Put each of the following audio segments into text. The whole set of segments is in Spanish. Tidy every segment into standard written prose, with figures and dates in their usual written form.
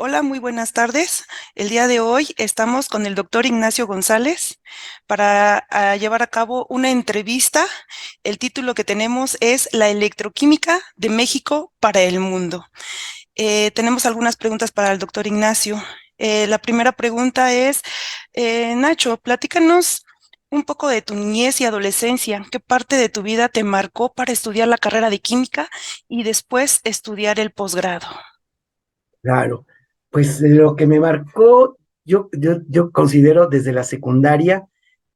Hola, muy buenas tardes. El día de hoy estamos con el doctor Ignacio González para llevar a cabo una entrevista. El título que tenemos es La electroquímica de México para el mundo. Tenemos algunas preguntas para el doctor Ignacio. La primera pregunta es, Nacho, platícanos un poco de tu niñez y adolescencia. ¿Qué parte de tu vida te marcó para estudiar la carrera de química y después estudiar el posgrado? Claro, pues lo que me marcó, yo considero desde la secundaria,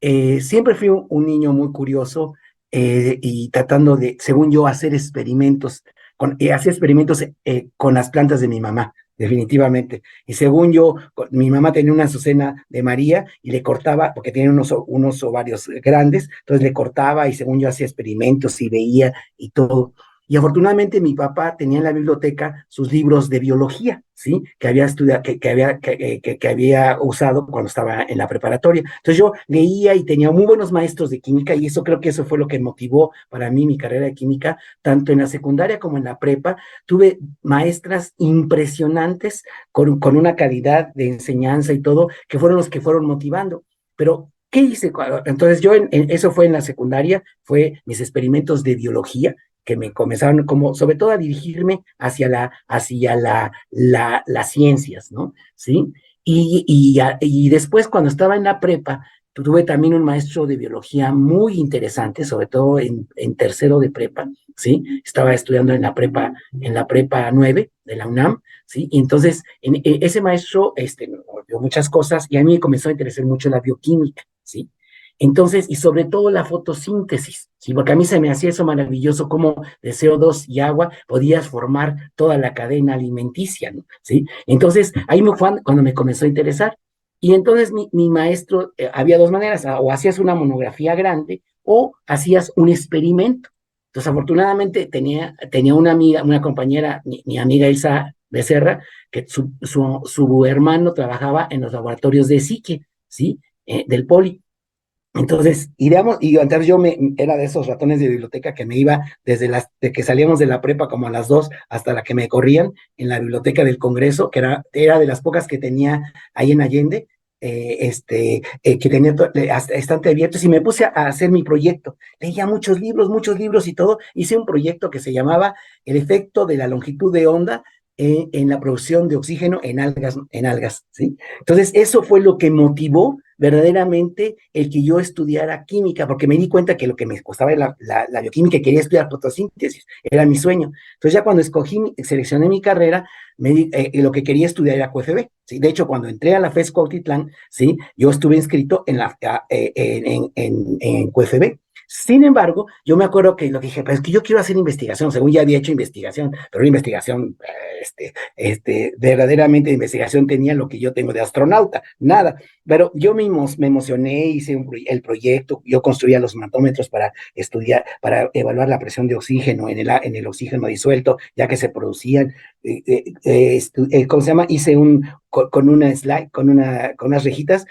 siempre fui un niño muy curioso y tratando de, según yo, hacer experimentos, hacía experimentos con las plantas de mi mamá, definitivamente. Y según yo, mi mamá tenía una azucena de María y le cortaba, porque tenía unos ovarios grandes, entonces le cortaba y según yo hacía experimentos y veía y todo. Y afortunadamente mi papá tenía en la biblioteca sus libros de biología, ¿sí? Que había estudiado, que había usado cuando estaba en la preparatoria. Entonces yo leía y tenía muy buenos maestros de química y eso creo que eso fue lo que motivó para mí mi carrera de química, tanto en la secundaria como en la prepa. Tuve maestras impresionantes con una calidad de enseñanza y todo, que fueron los que fueron motivando. Pero ¿qué hice? Entonces yo, eso fue en la secundaria, fue mis experimentos de biología, que me comenzaron como, sobre todo a dirigirme hacia las ciencias, ¿no? ¿Sí? Y después cuando estaba en la prepa, tuve también un maestro de biología muy interesante, sobre todo en tercero de prepa, ¿sí? Estaba estudiando en la prepa 9 de la UNAM, ¿sí? Y entonces ese maestro nos dio muchas cosas y a mí me comenzó a interesar mucho la bioquímica, ¿sí? Entonces, y sobre todo la fotosíntesis, ¿sí? Porque a mí se me hacía eso maravilloso, como de CO2 y agua podías formar toda la cadena alimenticia, ¿no? ¿Sí? Entonces, ahí me fue cuando me comenzó a interesar. Y entonces mi maestro, había dos maneras, o hacías una monografía grande o hacías un experimento. Entonces, afortunadamente tenía una amiga, una compañera, mi amiga Elsa Becerra, que su hermano trabajaba en los laboratorios de Psique, ¿sí? Del Poli. Entonces, y antes era de esos ratones de biblioteca que me iba de que salíamos de la prepa como a las 2 hasta la que me corrían en la biblioteca del Congreso, que era de las pocas que tenía ahí en Allende, que tenía hasta estante abierto, y me puse a hacer mi proyecto. Leía muchos libros y todo. Hice un proyecto que se llamaba El efecto de la longitud de onda en la producción de oxígeno en algas, ¿sí? Entonces, eso fue lo que motivó verdaderamente el que yo estudiara química, porque me di cuenta que lo que me costaba era la bioquímica y quería estudiar fotosíntesis, era mi sueño. Entonces ya cuando seleccioné mi carrera, lo que quería estudiar era QFB, ¿sí? De hecho, cuando entré a la FES Cuautitlán, ¿sí? Yo estuve inscrito en QFB. Sin embargo, yo me acuerdo que lo que dije, pues es que yo quiero hacer investigación, según ya había hecho investigación, pero una investigación, verdaderamente de investigación tenía lo que yo tengo de astronauta, nada. Pero yo mismo me emocioné, hice el proyecto, yo construía los matómetros para estudiar, para evaluar la presión de oxígeno en el oxígeno disuelto, ya que se producían, ¿cómo se llama? Hice con una slide, con unas rejitas,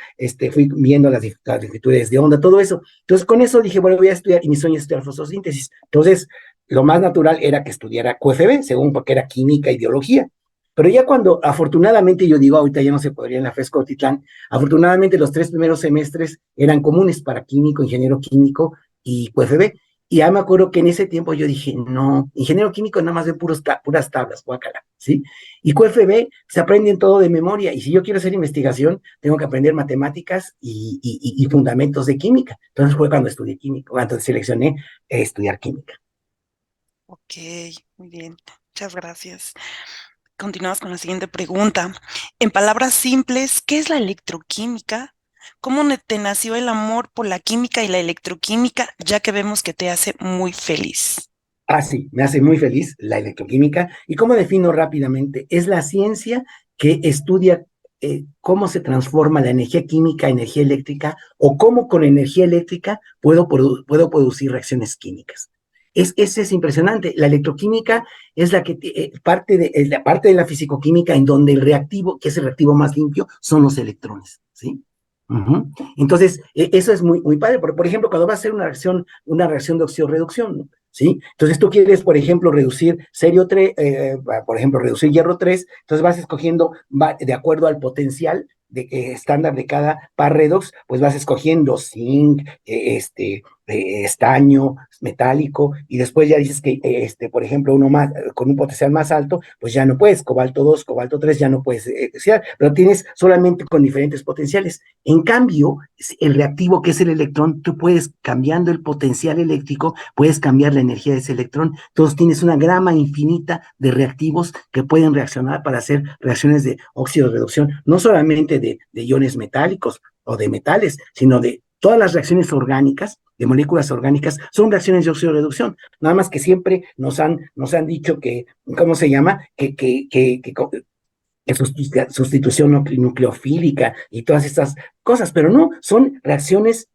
fui viendo las longitudes de onda, todo eso. Entonces, con eso dije, bueno, voy a estudiar, y mi sueño es estudiar fotosíntesis. Entonces, lo más natural era que estudiara QFB, según porque era química y biología. Pero ya cuando, afortunadamente, yo digo, ahorita ya no se podría en la FES Cuautitlán, afortunadamente los 3 primeros semestres eran comunes para químico, ingeniero químico y QFB. Y ya me acuerdo que en ese tiempo yo dije, no, ingeniero químico nada más de puras tablas, guácala, ¿sí? Y QFB se aprenden todo de memoria. Y si yo quiero hacer investigación, tengo que aprender matemáticas y fundamentos de química. Entonces fue cuando estudié química, cuando seleccioné estudiar química. Ok, muy bien. Muchas gracias. Continuamos con la siguiente pregunta. En palabras simples, ¿qué es la electroquímica? ¿Cómo te nació el amor por la química y la electroquímica, ya que vemos que te hace muy feliz? Ah, sí, me hace muy feliz la electroquímica. ¿Y cómo defino rápidamente? Es la ciencia que estudia cómo se transforma la energía química a energía eléctrica o cómo con energía eléctrica puedo producir reacciones químicas. Ese es impresionante. La electroquímica es es la parte de la fisicoquímica en donde el reactivo, que es el reactivo más limpio, son los electrones, ¿sí? Entonces, eso es muy padre. Por ejemplo, cuando va a hacer una reacción de oxidorreducción, ¿no? ¿sí? Entonces tú quieres, por ejemplo, reducir serio 3, por ejemplo, reducir hierro 3, entonces vas escogiendo, de acuerdo al potencial estándar de cada par redox, pues vas escogiendo zinc, estaño, metálico, y después ya dices que, por ejemplo, uno más, con un potencial más alto, pues ya no puedes, cobalto 2, cobalto 3, ya no puedes, pero tienes solamente con diferentes potenciales. En cambio, el reactivo que es el electrón, tú puedes, cambiando el potencial eléctrico, puedes cambiar la energía de ese electrón, entonces tienes una gama infinita de reactivos que pueden reaccionar para hacer reacciones de óxido-reducción, no solamente de iones metálicos o de metales, sino de todas las reacciones orgánicas, de moléculas orgánicas, son reacciones de oxidorreducción. Nada más que siempre nos han dicho que, ¿cómo se llama? Que sustitución nucleofílica y todas estas cosas, pero no, son reacciones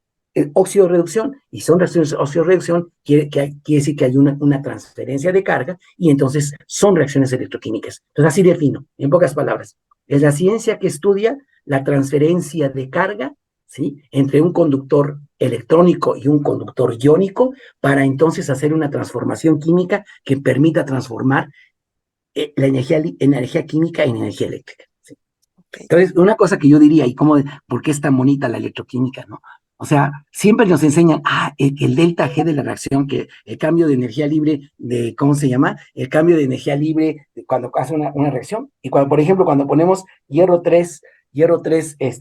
óxido-reducción, y son reacciones óxido-reducción, quiere decir que hay una transferencia de carga, y entonces son reacciones electroquímicas. Entonces así defino, en pocas palabras, es la ciencia que estudia la transferencia de carga, ¿sí?, entre un conductor electrónico y un conductor iónico, para entonces hacer una transformación química que permita transformar la energía química en energía eléctrica. ¿Sí? Okay. Entonces, una cosa que yo diría, y cómo, ¿por qué es tan bonita la electroquímica, no? O sea, siempre nos enseñan, el delta G de la reacción, que el cambio de energía libre ¿cómo se llama? El cambio de energía libre cuando hace una reacción. Y cuando, por ejemplo, cuando ponemos hierro 3,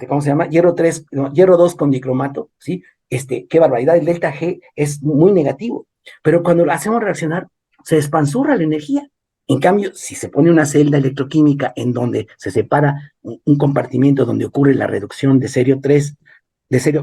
¿cómo se llama? Hierro 3, no, hierro 2 con dicromato, ¿sí? Qué barbaridad, el delta G es muy negativo. Pero cuando lo hacemos reaccionar, se expansurra la energía. En cambio, si se pone una celda electroquímica en donde se separa un compartimento donde ocurre la reducción de serio 3,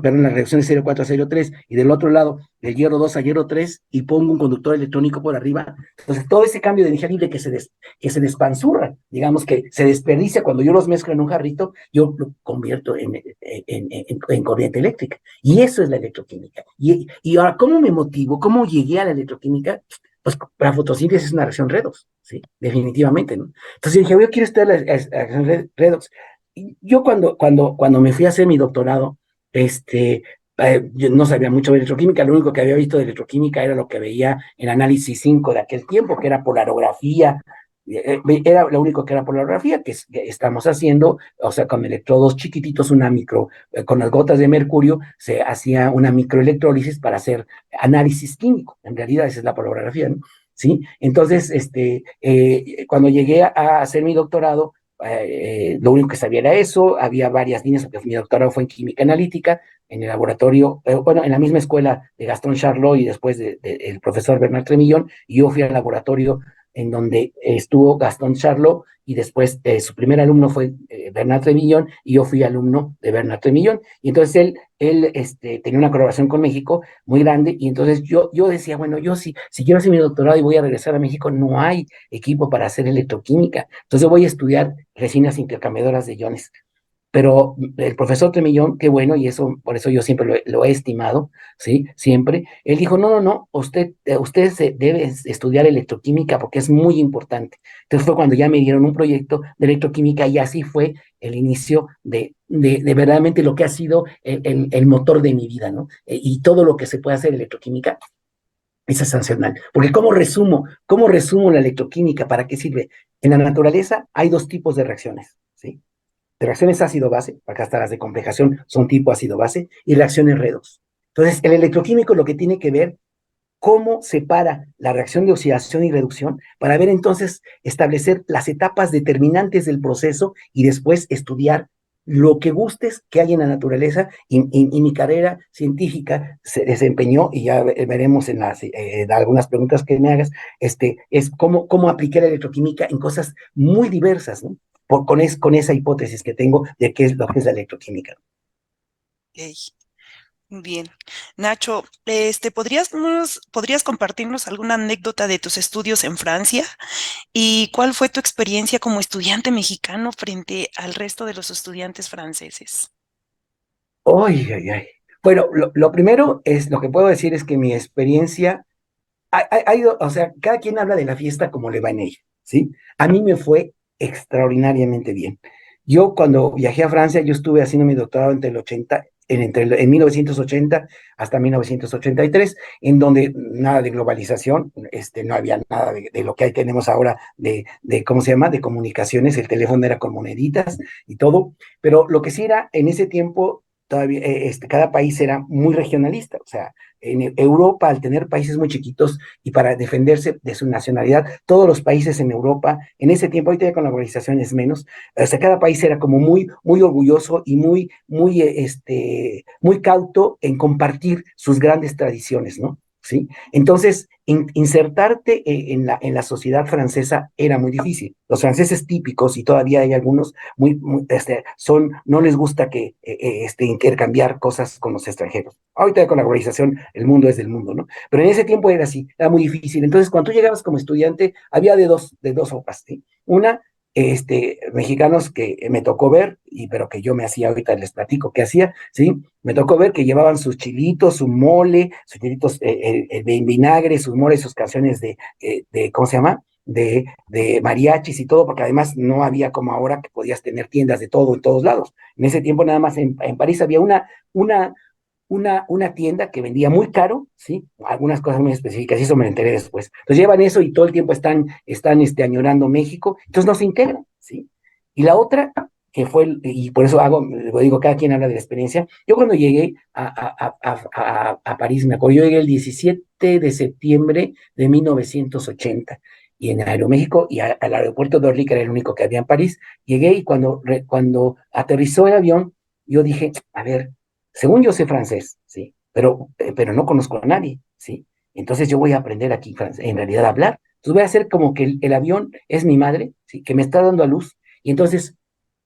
perdón, la reducción de serio 4 a serio 3, y del otro lado, del hierro 2 a hierro 3, y pongo un conductor electrónico por arriba, entonces todo ese cambio de energía libre que se despanzurra, digamos que se desperdicia cuando yo los mezclo en un jarrito, yo lo convierto en corriente eléctrica. Y eso es la electroquímica. Y ahora, ¿cómo me motivo? ¿Cómo llegué a la electroquímica? Pues la fotosíntesis es una reacción redox, ¿sí? Definitivamente, ¿no? Entonces yo dije, yo quiero estudiar la reacción redox. Y yo cuando me fui a hacer mi doctorado, yo no sabía mucho de electroquímica, lo único que había visto de electroquímica era lo que veía en análisis 5 de aquel tiempo, que era polarografía, era lo único que era polarografía, que estamos haciendo, o sea, con electrodos chiquititos, con las gotas de mercurio, se hacía una microelectrólisis para hacer análisis químico. En realidad esa es la polarografía, ¿no? ¿Sí? Entonces, cuando llegué a hacer mi doctorado, lo único que sabía era eso, había varias líneas, porque mi doctorado fue en química analítica, en el laboratorio, bueno, en la misma escuela de Gastón Charlot y después el profesor Bernard Tremillón, y yo fui al laboratorio en donde estuvo Gastón Charlot, y después su primer alumno fue Bernard Tremillón, y yo fui alumno de Bernard Tremillón, y entonces él tenía una colaboración con México muy grande, y entonces yo decía, bueno, yo si quiero hacer mi doctorado y voy a regresar a México, no hay equipo para hacer electroquímica, entonces voy a estudiar resinas intercambiadoras de iones. Pero el profesor Tremillón, qué bueno, y eso, por eso yo siempre lo he estimado, ¿sí? Siempre. Él dijo, no, no, no, usted se debe estudiar electroquímica porque es muy importante. Entonces fue cuando ya me dieron un proyecto de electroquímica, y así fue el inicio de verdaderamente lo que ha sido el motor de mi vida, ¿no? Y todo lo que se puede hacer en electroquímica es sensacional. Porque ¿cómo resumo la electroquímica? ¿Para qué sirve? En la naturaleza hay dos tipos de reacciones, ¿sí? De reacciones ácido-base, acá hasta las de complejación son tipo ácido-base, y reacciones redox. Entonces, el electroquímico lo que tiene que ver cómo separa la reacción de oxidación y reducción, para ver entonces, establecer las etapas determinantes del proceso, y después estudiar lo que gustes que hay en la naturaleza, y mi carrera científica se desempeñó, y ya veremos en algunas preguntas que me hagas, es cómo aplicar la electroquímica en cosas muy diversas, ¿no? Con esa hipótesis que tengo de qué es lo que es la electroquímica. Okay. Bien. Nacho, ¿podrías compartirnos alguna anécdota de tus estudios en Francia? ¿Y cuál fue tu experiencia como estudiante mexicano frente al resto de los estudiantes franceses? Ay, ay, ay. Bueno, lo primero es, lo que puedo decir es que mi experiencia ha ido, o sea, cada quien habla de la fiesta como le va en ella, ¿sí? A mí me fue extraordinariamente bien. Yo cuando viajé a Francia, yo estuve haciendo mi doctorado entre el 80 en 1980 hasta 1983, en donde nada de globalización, no había nada de lo que ahí tenemos ahora ¿cómo se llama?, de comunicaciones, el teléfono era con moneditas y todo, pero lo que sí era en ese tiempo, todavía, cada país era muy regionalista, o sea, en Europa, al tener países muy chiquitos y para defenderse de su nacionalidad, todos los países en Europa, en ese tiempo, ahorita ya con la globalización es menos, o sea, cada país era como muy, muy orgulloso y muy cauto en compartir sus grandes tradiciones, ¿no? ¿Sí? Entonces, insertarte en la sociedad francesa era muy difícil. Los franceses típicos, y todavía hay algunos, no les gusta intercambiar cosas con los extranjeros. Ahorita con la globalización, el mundo es del mundo, ¿no? Pero en ese tiempo era así, era muy difícil. Entonces, cuando tú llegabas como estudiante, había de dos sopas, ¿sí? Una, mexicanos que me tocó ver, pero que yo me hacía, ahorita les platico qué hacía, ¿sí? Me tocó ver que llevaban sus chilitos, su mole, sus chilitos de vinagre, sus moles, sus canciones ¿cómo se llama? De mariachis y todo, porque además no había como ahora que podías tener tiendas de todo en todos lados. En ese tiempo nada más en París había una, una tienda que vendía muy caro, ¿sí? Algunas cosas muy específicas, y eso me lo enteré después. Entonces llevan eso y todo el tiempo están añorando México, entonces no se integran, ¿sí? Y la otra, y por eso lo digo, cada quien habla de la experiencia. Yo cuando llegué a París, me acuerdo, yo llegué el 17 de septiembre de 1980, y en Aeroméxico y al aeropuerto de Orly, que era el único que había en París, llegué y cuando aterrizó el avión, yo dije, a ver, según yo sé francés, ¿sí? Pero no conozco a nadie, ¿sí? Entonces yo voy a aprender aquí en realidad a hablar. Entonces voy a hacer como que el avión es mi madre, ¿sí? Que me está dando a luz, y entonces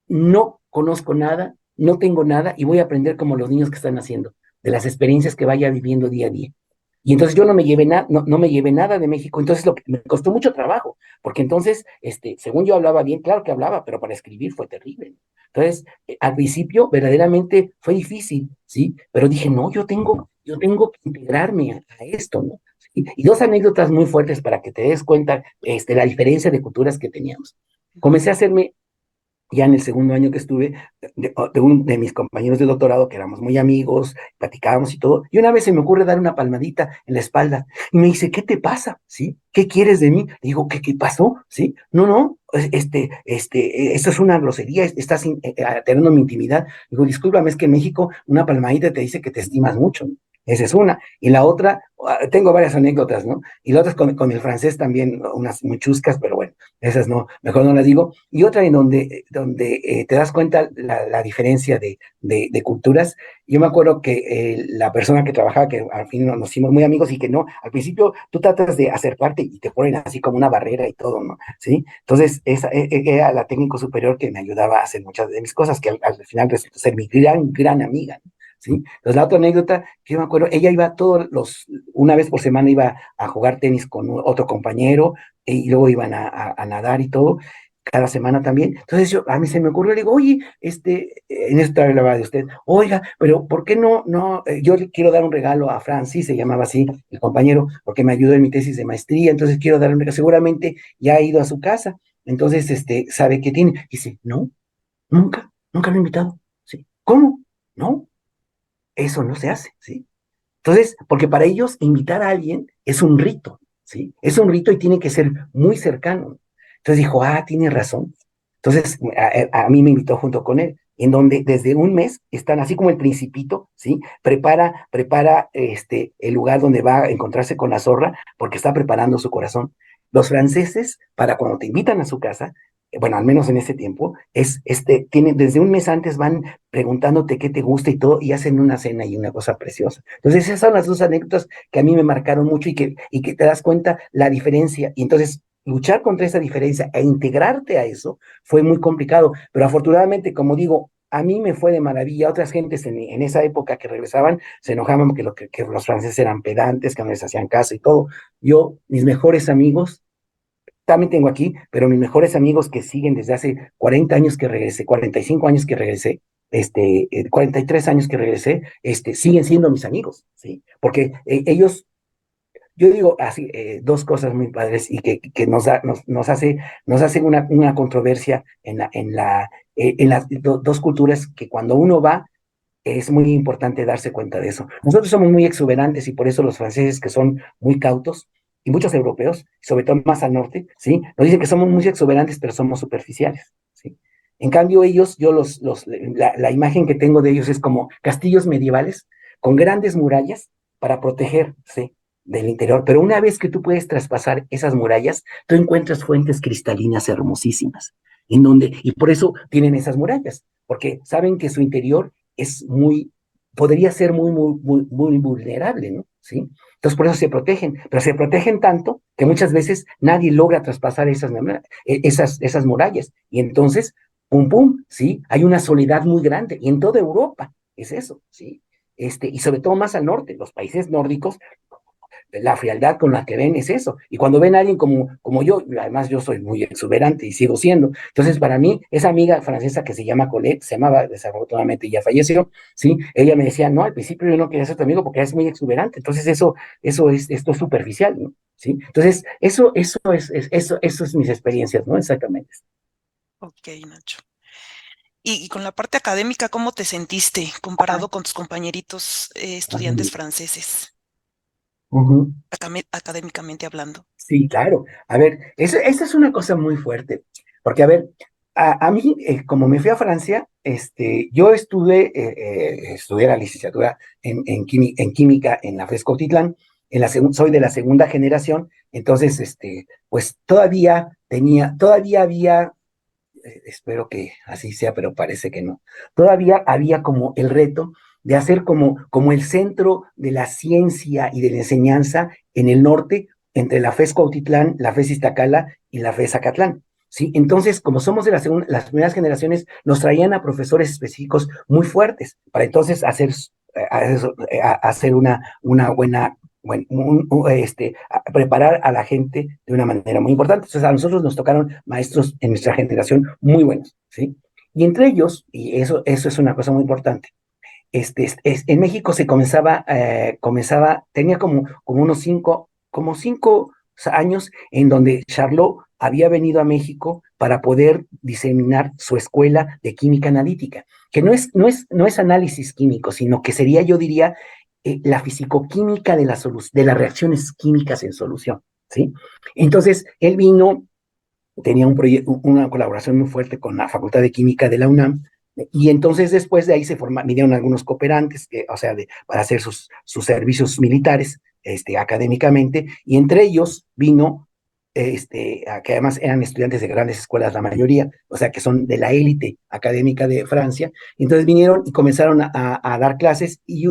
no conozco nada, no tengo nada, y voy a aprender como los niños que están haciendo, de las experiencias que vaya viviendo día a día. Y entonces yo no me llevé nada de México, entonces lo que me costó mucho trabajo, porque entonces, según yo hablaba bien, claro que hablaba, pero para escribir fue terrible. Entonces, al principio verdaderamente fue difícil, ¿sí? Pero dije, no, yo tengo que integrarme a esto, ¿no? Y dos anécdotas muy fuertes para que te des cuenta, la diferencia de culturas que teníamos. Comencé a hacerme ya en el segundo año que estuve, de mis compañeros de doctorado, que éramos muy amigos, platicábamos y todo, y una vez se me ocurre dar una palmadita en la espalda, y me dice, ¿qué te pasa? ¿Sí? ¿Qué quieres de mí? Le digo, ¿qué pasó? ¿Sí? No, no, esto es una grosería, estás teniendo mi intimidad. Digo, discúlpame, es que en México una palmadita te dice que te estimas mucho, ¿no? Esa es una. Y la otra, tengo varias anécdotas, ¿no? Y la otra es con el francés también, unas muy chuscas, pero bueno, esas no, mejor no las digo. Y otra en donde te das cuenta la diferencia de culturas. Yo me acuerdo que la persona que trabajaba, que al fin nos hicimos muy amigos, y que no, al principio tú tratas de acercarte y te ponen así como una barrera y todo, ¿no? ¿Sí? Entonces, esa era la técnico superior que me ayudaba a hacer muchas de mis cosas, que al final resultó ser mi gran, gran amiga, ¿no? ¿Sí? Entonces, la otra anécdota, que yo me acuerdo, ella iba una vez por semana iba a jugar tenis con otro compañero, y luego iban a nadar y todo, cada semana también. Entonces a mí se me ocurrió, le digo, oye, en esto hablaba de usted, oiga, pero ¿por qué yo le quiero dar un regalo a Francis, se llamaba así el compañero, porque me ayudó en mi tesis de maestría, entonces quiero darle un regalo, seguramente ya ha ido a su casa, entonces, sabe que tiene. Dice, no, nunca lo he invitado, ¿sí? ¿Cómo? No, eso no se hace, ¿sí? Entonces, porque para ellos invitar a alguien es un rito, ¿sí? Es un rito y tiene que ser muy cercano. Entonces dijo, tiene razón. Entonces, a mí me invitó junto con él, en donde desde un mes están así como el Principito, ¿sí? Prepara el lugar donde va a encontrarse con la zorra, porque está preparando su corazón. Los franceses, para cuando te invitan a su casa, bueno, al menos en ese tiempo, desde un mes antes van preguntándote qué te gusta y todo, y hacen una cena y una cosa preciosa. Entonces, esas son las dos anécdotas que a mí me marcaron mucho, y que te das cuenta la diferencia. Y entonces, luchar contra esa diferencia e integrarte a eso fue muy complicado, pero afortunadamente, como digo, a mí me fue de maravilla. Otras gentes en esa época que regresaban se enojaban que los franceses eran pedantes, que no les hacían caso y todo. Mis mejores amigos, también tengo aquí, pero mis mejores amigos que siguen desde hace 40 años que regresé, 45 años que regresé, 43 años que regresé, siguen siendo mis amigos, ¿sí? Porque ellos, yo digo así, dos cosas muy padres, y que nos hace una controversia en las dos culturas, que cuando uno va, es muy importante darse cuenta de eso. Nosotros somos muy exuberantes y por eso los franceses, que son muy cautos, y muchos europeos, sobre todo más al norte, ¿sí? Nos dicen que somos muy exuberantes, pero somos superficiales, ¿sí? En cambio, ellos, la imagen que tengo de ellos es como castillos medievales con grandes murallas para protegerse del interior. Pero una vez que tú puedes traspasar esas murallas, tú encuentras fuentes cristalinas hermosísimas, y por eso tienen esas murallas, porque saben que su interior es podría ser muy vulnerable, ¿no? ¿Sí? Entonces por eso se protegen, pero se protegen tanto que muchas veces nadie logra traspasar esas murallas. Y entonces, pum, pum, ¿sí? Hay una soledad muy grande, y en toda Europa es eso, ¿sí? Y sobre todo más al norte, los países nórdicos, la frialdad con la que ven es eso. Y cuando ven a alguien como yo, además yo soy muy exuberante y sigo siendo, entonces para mí, esa amiga francesa que se llama Colette, se llamaba desafortunadamente, ya falleció, ¿sí? Ella me decía, no, al principio yo no quería ser tu amigo porque eres muy exuberante, entonces esto es superficial, ¿no? ¿Sí? Entonces, eso es mis experiencias, ¿no? Exactamente. Ok, Nacho. Y con la parte académica, ¿cómo te sentiste comparado con tus compañeritos estudiantes franceses, Ujú. académicamente hablando? Sí, claro. A ver, esa es una cosa muy fuerte, porque a ver, a mí, como me fui a Francia, yo estudié la licenciatura en química en la FES Cuautitlán, soy de la segunda generación, entonces, pues todavía había, espero que así sea, pero parece que no. Todavía había como el reto de hacer como el centro de la ciencia y de la enseñanza en el norte, entre la FES Cuautitlán, la FES Iztacala y la FES Acatlán. ¿Sí? Entonces, como somos de las primeras generaciones, nos traían a profesores específicos muy fuertes para entonces hacer una buena, preparar a la gente de una manera muy importante. Entonces, a nosotros nos tocaron maestros en nuestra generación muy buenos, ¿sí? Y entre ellos, y eso es una cosa muy importante, en México tenía como unos como 5 años en donde Charlot había venido a México para poder diseminar su escuela de química analítica, que no es análisis químico, sino que sería, yo diría, la fisicoquímica de las reacciones químicas en solución, ¿sí? Entonces, él vino, tenía una colaboración muy fuerte con la Facultad de Química de la UNAM, y entonces después de ahí vinieron algunos cooperantes, o sea, para hacer sus servicios militares, académicamente, y entre ellos vino, que además eran estudiantes de grandes escuelas, la mayoría, o sea, que son de la élite académica de Francia, entonces vinieron y comenzaron a dar clases, y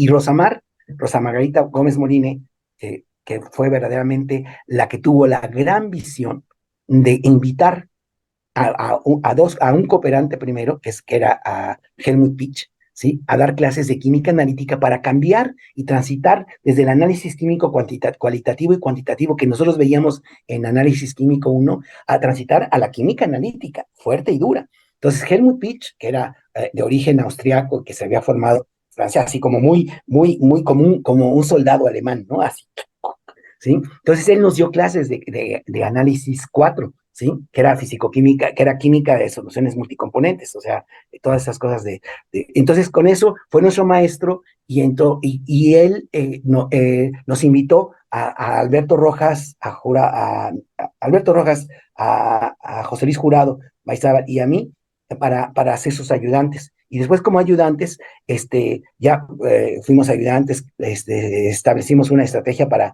Rosa Margarita Gómez Moline, que fue verdaderamente la que tuvo la gran visión de invitar a un cooperante primero, que era a Helmut Pitch, ¿sí? A dar clases de química analítica para cambiar y transitar desde el análisis químico cualitativo y cuantitativo que nosotros veíamos en análisis químico uno, a transitar a la química analítica, fuerte y dura. Entonces, Helmut Pitch, que era de origen austriaco, que se había formado en Francia, así como muy común, como un soldado alemán, ¿no? Así, ¿sí? Entonces él nos dio clases de análisis 4, ¿sí? Que era fisicoquímica, que era química de soluciones multicomponentes, o sea, todas esas cosas entonces con eso fue nuestro maestro, y él nos invitó a Alberto Rojas, a Alberto Rojas, a José Luis Jurado, Maizábal y a mí, para ser sus ayudantes. Y después como ayudantes, ya fuimos ayudantes, establecimos una estrategia para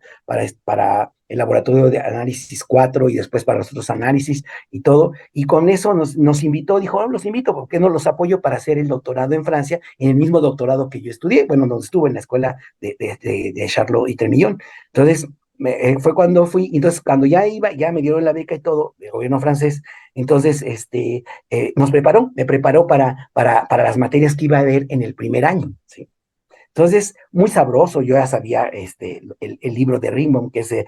el laboratorio de análisis 4 y después para los otros análisis y todo. Y con eso nos invitó, dijo, los invito, ¿por qué no los apoyo para hacer el doctorado en Francia, en el mismo doctorado que yo estudié? Bueno, donde estuve en la escuela de Charlot y Tremillón. Entonces, fue cuando fui, entonces cuando ya iba, ya me dieron la beca y todo, del gobierno francés, entonces me preparó para las materias que iba a haber en el primer año, ¿sí? Entonces, muy sabroso, yo ya sabía el libro de Rimbaud, que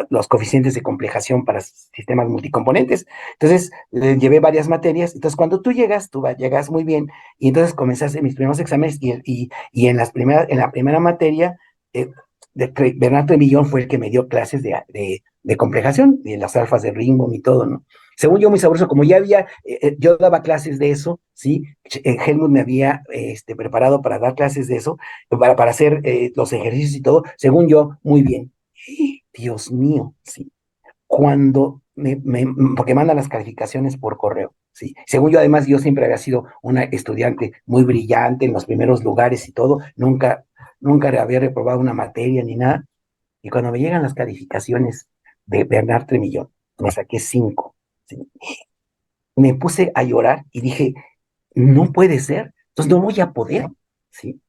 los coeficientes de complejación para sistemas multicomponentes. Entonces, le llevé varias materias. Entonces, cuando tú llegas muy bien, y entonces comencé a hacer mis primeros exámenes, y en la primera materia, Bernard Tremillón fue el que me dio clases de complejación, de las alfas de Rimbaud y todo, ¿no? Según yo, muy sabroso, como ya había, yo daba clases de eso, ¿sí? Helmut me había preparado para dar clases de eso, para hacer los ejercicios y todo, según yo, muy bien. Dios mío, ¿sí? Cuando porque mandan las calificaciones por correo, ¿sí? Según yo, además, yo siempre había sido una estudiante muy brillante en los primeros lugares y todo, nunca había reprobado una materia ni nada, y cuando me llegan las calificaciones de Bernard Tremillón, me saqué 5, ¿sí? Me puse a llorar y dije, no puede ser, entonces no voy a poder, ¿sí?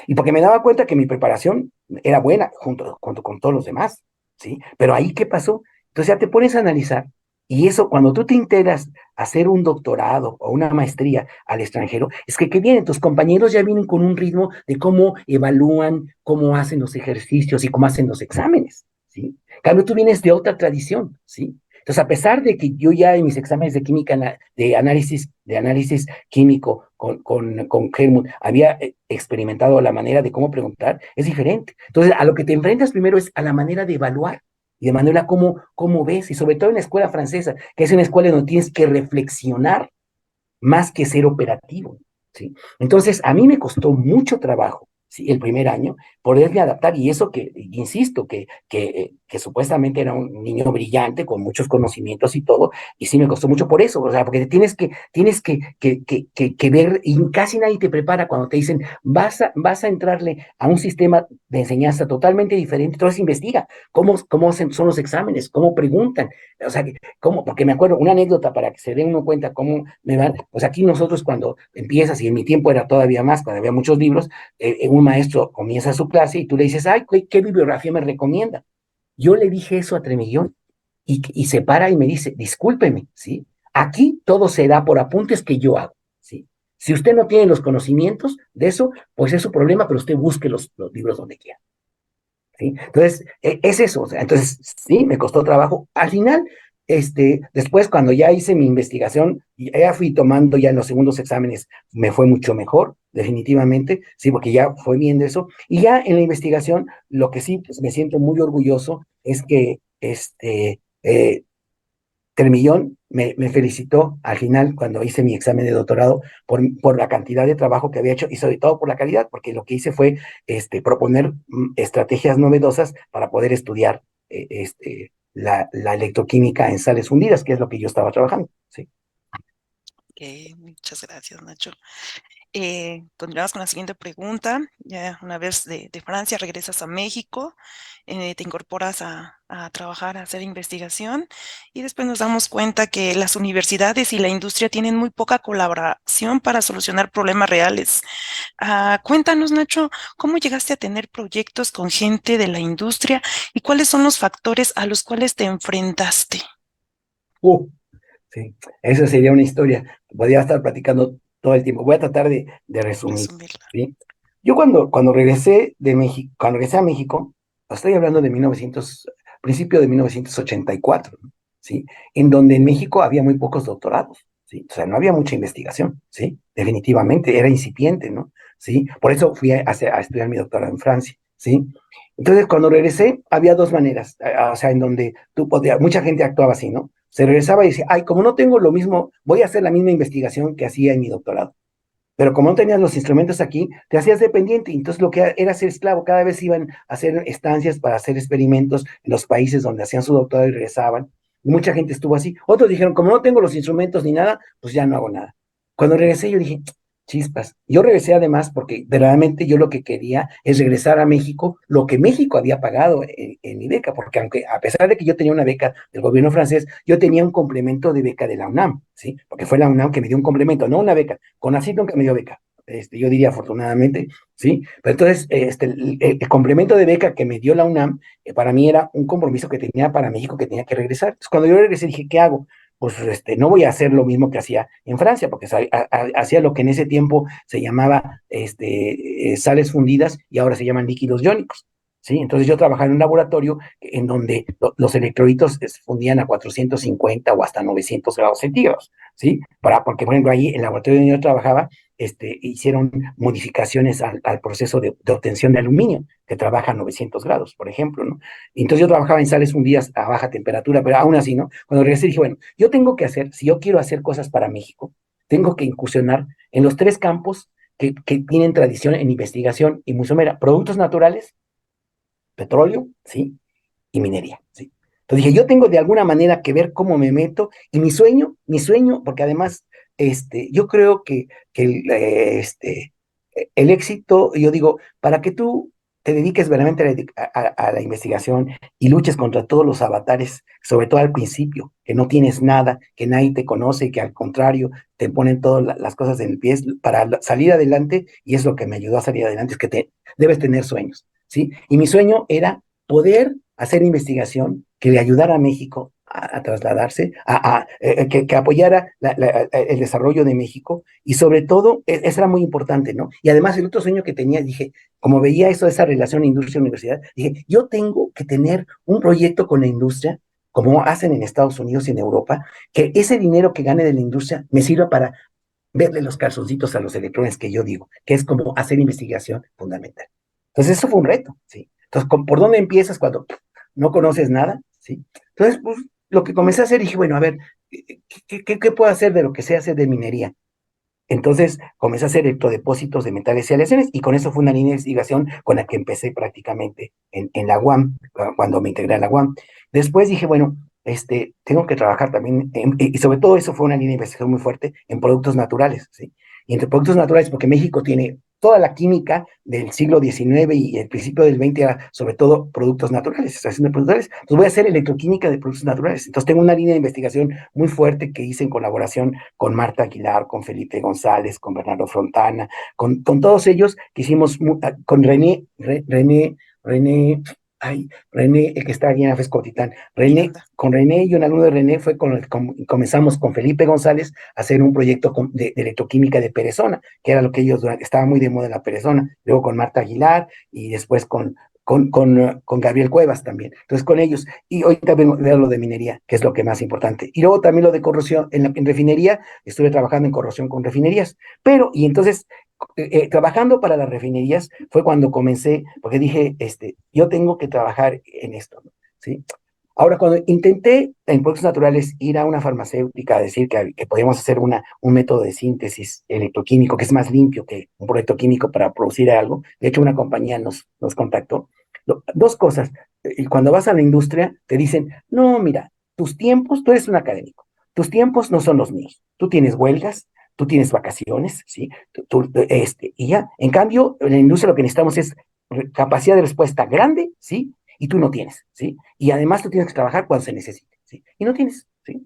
Y porque me daba cuenta que mi preparación era buena junto con todos los demás, ¿sí? Pero ahí, ¿qué pasó? Entonces ya te pones a analizar, y eso, cuando tú te integras a hacer un doctorado o una maestría al extranjero, es que ¿qué vienen? Tus compañeros ya vienen con un ritmo de cómo evalúan, cómo hacen los ejercicios y cómo hacen los exámenes, ¿sí? En cambio, tú vienes de otra tradición, ¿sí? Entonces, a pesar de que yo ya en mis exámenes de química, de análisis químico con Helmut, había experimentado la manera de cómo preguntar, es diferente. Entonces, a lo que te enfrentas primero es a la manera de evaluar y de manera cómo ves, y sobre todo en la escuela francesa, que es una escuela donde tienes que reflexionar más que ser operativo, ¿sí? Entonces, a mí me costó mucho trabajo, ¿sí? El primer año, poderme adaptar, y eso que, insisto, que supuestamente era un niño brillante, con muchos conocimientos y todo, y sí me costó mucho por eso, o sea, porque tienes que ver, y casi nadie te prepara cuando te dicen, vas a entrarle a un sistema de enseñanza totalmente diferente, entonces investiga cómo son los exámenes, cómo preguntan, o sea, ¿cómo? Porque me acuerdo, una anécdota para que se den uno cuenta cómo me van, pues aquí nosotros cuando empiezas, y en mi tiempo era todavía más, cuando había muchos libros, un maestro comienza su clase y tú le dices, ay, ¿qué bibliografía me recomienda? Yo le dije eso a Tremillón, y se para y me dice, discúlpeme, ¿sí? Aquí todo se da por apuntes que yo hago, ¿sí? Si usted no tiene los conocimientos de eso, pues es su problema, pero usted busque los libros donde quiera. ¿Sí? Entonces, es eso. O sea, entonces, sí, me costó trabajo. Al final, después, cuando ya hice mi investigación, ya fui tomando ya en los segundos exámenes, me fue mucho mejor, definitivamente, sí, porque ya fue viendo eso. Y ya en la investigación, lo que sí, pues me siento muy orgulloso es que Termillón me felicitó al final cuando hice mi examen de doctorado por la cantidad de trabajo que había hecho, y sobre todo por la calidad, porque lo que hice fue proponer estrategias novedosas para poder estudiar la electroquímica en sales fundidas, que es lo que yo estaba trabajando. Sí. Muchas gracias, Nacho. Continuamos con la siguiente pregunta. Ya una vez de Francia regresas a México, te incorporas a trabajar, a hacer investigación, y después nos damos cuenta que las universidades y la industria tienen muy poca colaboración para solucionar problemas reales. Cuéntanos, Nacho, ¿cómo llegaste a tener proyectos con gente de la industria y cuáles son los factores a los cuales te enfrentaste? Uh, sí, esa sería una historia. Podría estar platicando todo el tiempo. Voy a tratar de resumir. Resumirla. ¿Sí? Yo cuando regresé de México, cuando regresé a México, estoy hablando de principio de 1984, ¿no? ¿Sí? En donde en México había muy pocos doctorados, ¿sí? O sea, no había mucha investigación, ¿sí? Definitivamente, era incipiente, ¿no? ¿Sí? Por eso fui a estudiar mi doctorado en Francia, ¿sí? Entonces, cuando regresé, había dos maneras, o sea, en donde mucha gente actuaba así, ¿no? Se regresaba y decía, ay, como no tengo lo mismo, voy a hacer la misma investigación que hacía en mi doctorado. Pero como no tenías los instrumentos aquí, te hacías dependiente, y entonces lo que era ser esclavo. Cada vez iban a hacer estancias para hacer experimentos en los países donde hacían su doctorado y regresaban. Y mucha gente estuvo así. Otros dijeron, como no tengo los instrumentos ni nada, pues ya no hago nada. Cuando regresé, yo dije, chispas. Yo regresé además porque verdaderamente yo lo que quería es regresar a México, lo que México había pagado en mi beca, porque aunque a pesar de que yo tenía una beca del gobierno francés, yo tenía un complemento de beca de la UNAM, ¿sí? Porque fue la UNAM que me dio un complemento, no una beca. CONACYT nunca me dio beca. Yo diría afortunadamente, ¿sí? Pero entonces, el complemento de beca que me dio la UNAM, para mí era un compromiso que tenía para México, que tenía que regresar. Entonces, cuando yo regresé, dije, ¿qué hago? Pues no voy a hacer lo mismo que hacía en Francia, porque hacía lo que en ese tiempo se llamaba sales fundidas, y ahora se llaman líquidos iónicos. ¿sí? Entonces yo trabajaba en un laboratorio en donde los electrolitos se fundían a 450 o hasta 900 grados centígrados, ¿sí? Porque, por ejemplo, ahí en el laboratorio donde yo trabajaba, hicieron modificaciones al proceso de obtención de aluminio, que trabaja a 900 grados, por ejemplo, ¿no? Y entonces yo trabajaba en sales fundidas a baja temperatura, pero aún así, ¿no? Cuando regresé dije, bueno, yo tengo que hacer, si yo quiero hacer cosas para México, tengo que incursionar en los tres campos que tienen tradición en investigación y muy somera: productos naturales, petróleo, ¿sí? Y minería, ¿sí? Entonces dije, yo tengo de alguna manera que ver cómo me meto, y mi sueño, porque además, yo creo que el éxito, yo digo, para que tú te dediques verdaderamente a la investigación y luches contra todos los avatares, sobre todo al principio, que no tienes nada, que nadie te conoce, que al contrario te ponen todas las cosas en el pie para salir adelante, y es lo que me ayudó a salir adelante, es que debes tener sueños, ¿sí? Y mi sueño era poder hacer investigación que le ayudara a México a trasladarse, que apoyara el desarrollo de México, y sobre todo, eso era muy importante, ¿no? Y además el otro sueño que tenía, dije, como veía eso, esa relación industria-universidad, dije, yo tengo que tener un proyecto con la industria, como hacen en Estados Unidos y en Europa, que ese dinero que gane de la industria me sirva para verle los calzoncitos a los electrones, que yo digo, que es como hacer investigación fundamental. Entonces, eso fue un reto, ¿sí? Entonces, ¿por dónde empiezas cuando no conoces nada? ¿Sí? Entonces, pues, lo que comencé a hacer, dije, bueno, a ver, ¿qué puedo hacer de lo que sé hacer de minería? Entonces comencé a hacer electrodepósitos de metales y aleaciones, y con eso fue una línea de investigación con la que empecé prácticamente en la UAM, cuando me integré a la UAM. Después dije, bueno, tengo que trabajar también, y sobre todo eso fue una línea de investigación muy fuerte en productos naturales, ¿sí? Y entre productos naturales, porque México tiene toda la química del siglo XIX y el principio del XX, era sobre todo productos naturales, extracción de productos naturales. Entonces voy a hacer electroquímica de productos naturales. Entonces tengo una línea de investigación muy fuerte que hice en colaboración con Marta Aguilar, con Felipe González, con Bernardo Frontana, con todos ellos, que hicimos con René, el que está aquí en Afescotitán. Miranda. Con René y un alumno de René fue comenzamos con Felipe González a hacer un proyecto de electroquímica de perezona, que era lo que ellos, estaba muy de moda la perezona, luego con Marta Aguilar, y después con Gabriel Cuevas también. Entonces, con ellos. Y hoy también veo lo de minería, que es lo que más importante. Y luego también lo de corrosión en refinería. Estuve trabajando en corrosión con refinerías. Y entonces, trabajando para las refinerías fue cuando comencé, porque dije, yo tengo que trabajar en esto, ¿no? ¿Sí? Ahora, cuando intenté en productos naturales ir a una farmacéutica a decir que podíamos hacer un método de síntesis electroquímico que es más limpio que un proyecto químico para producir algo, de hecho una compañía nos contactó. Dos cosas: y cuando vas a la industria te dicen, no, mira, tus tiempos, tú eres un académico, tus tiempos no son los míos, tú tienes huelgas, tú tienes vacaciones, ¿sí? Y ya, en cambio, en la industria lo que necesitamos es capacidad de respuesta grande, ¿sí? Y tú no tienes, ¿sí? Y además tú tienes que trabajar cuando se necesite, ¿sí? Y no tienes, ¿sí?